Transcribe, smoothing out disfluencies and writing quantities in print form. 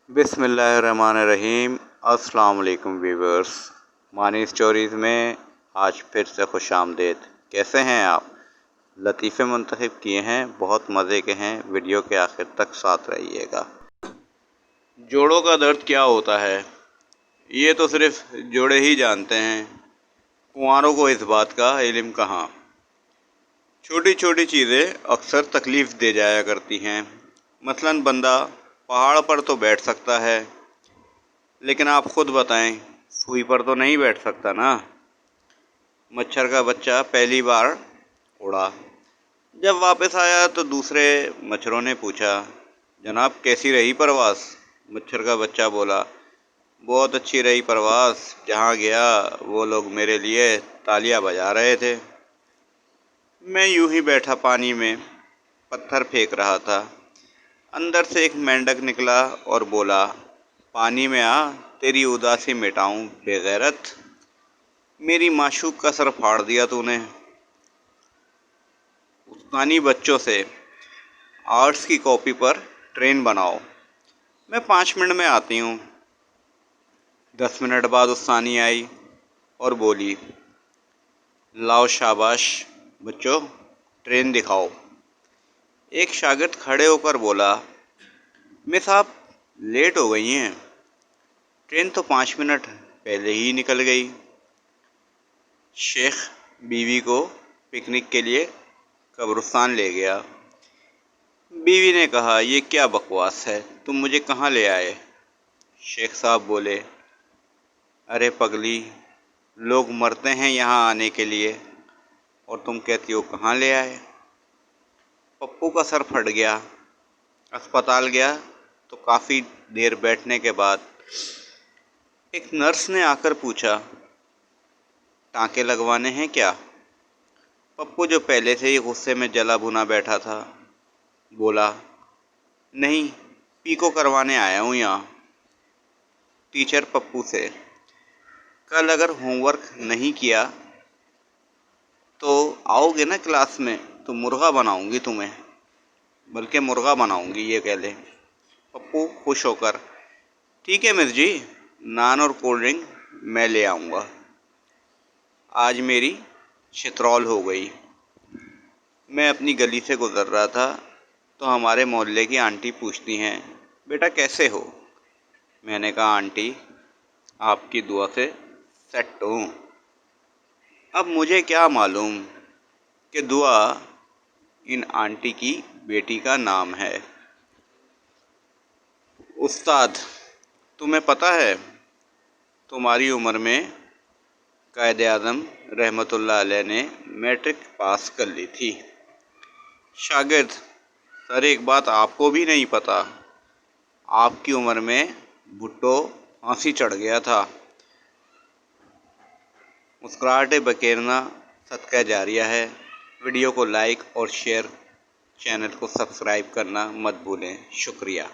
बिस्मिल्लाहिर्रहमानिर्रहीम। अस्सलाम वालेकुम व्यूवर्स, मानी स्टोरीज़ में आज फिर से खुश आमदीद। कैसे हैं आप? लतीफ़े मुंतखब किए हैं, बहुत मज़े के हैं। वीडियो के आखिर तक साथ रहिएगा। जोड़ों का दर्द क्या होता है ये तो सिर्फ जोड़े ही जानते हैं, कुंवारों को इस बात का इल्म कहाँ। छोटी छोटी चीज़ें अक्सर तकलीफ़ दे जाया करती हैं। मसलन बंदा पहाड़ पर तो बैठ सकता है, लेकिन आप खुद बताएं, सूई पर तो नहीं बैठ सकता ना। मच्छर का बच्चा पहली बार उड़ा, जब वापस आया तो दूसरे मच्छरों ने पूछा, जनाब कैसी रही परवास? मच्छर का बच्चा बोला, बहुत अच्छी रही परवास। जहाँ गया वो लोग मेरे लिए तालियां बजा रहे थे। मैं यूं ही बैठा पानी में पत्थर फेंक रहा था। अंदर से एक मेंढक निकला और बोला, पानी में आ, तेरी उदासी मिटाऊं बेगैरत। मेरी माशूक का सर फाड़ दिया तूने। उस्तानी बच्चों से आर्ट्स की कॉपी पर ट्रेन बनाओ, मैं 5 मिनट में आती हूँ। 10 मिनट बाद उस्तानी आई और बोली, लाओ शाबाश बच्चों, ट्रेन दिखाओ। एक शागिर्द खड़े होकर बोला, मिस आप लेट हो गई हैं, ट्रेन तो 5 मिनट पहले ही निकल गई। शेख बीवी को पिकनिक के लिए कब्रिस्तान ले गया। बीवी ने कहा, ये क्या बकवास है, तुम मुझे कहाँ ले आए? शेख साहब बोले, अरे पगली, लोग मरते हैं यहाँ आने के लिए और तुम कहती हो कहाँ ले आए। पप्पू का सर फट गया, अस्पताल गया तो काफ़ी देर बैठने के बाद एक नर्स ने आकर पूछा, टाँके लगवाने हैं क्या? पप्पू जो पहले से ही गुस्से में जला भुना बैठा था बोला, नहीं, पीको करवाने आया हूँ यहाँ। टीचर पप्पू से, कल अगर होमवर्क नहीं किया तो आओगे ना क्लास में तो मुर्गा बनाऊंगी तुम्हें, बल्कि मुर्गा बनाऊंगी ये कह ले। पप्पू खुश होकर, ठीक है मिस जी, नान और कोल्ड ड्रिंक मैं ले आऊँगा। आज मेरी चित्रौल हो गई। मैं अपनी गली से गुज़र रहा था तो हमारे मोहल्ले की आंटी पूछती हैं, बेटा कैसे हो? मैंने कहा, आंटी आपकी दुआ से सेट हूँ। अब मुझे क्या मालूम कि दुआ इन आंटी की बेटी का नाम है। उस्ताद, तुम्हें पता है तुम्हारी उम्र में कायद-ए-आज़म रहमतुल्लाह अलैह ने मैट्रिक पास कर ली थी। शागिर्द, सर एक बात आपको भी नहीं पता, आपकी उम्र में भुट्टो फांसी चढ़ गया था। मुस्कुराहटे बखेरना सदका जारिया है। वीडियो को लाइक और शेयर, चैनल को सब्सक्राइब करना मत भूलें। शुक्रिया।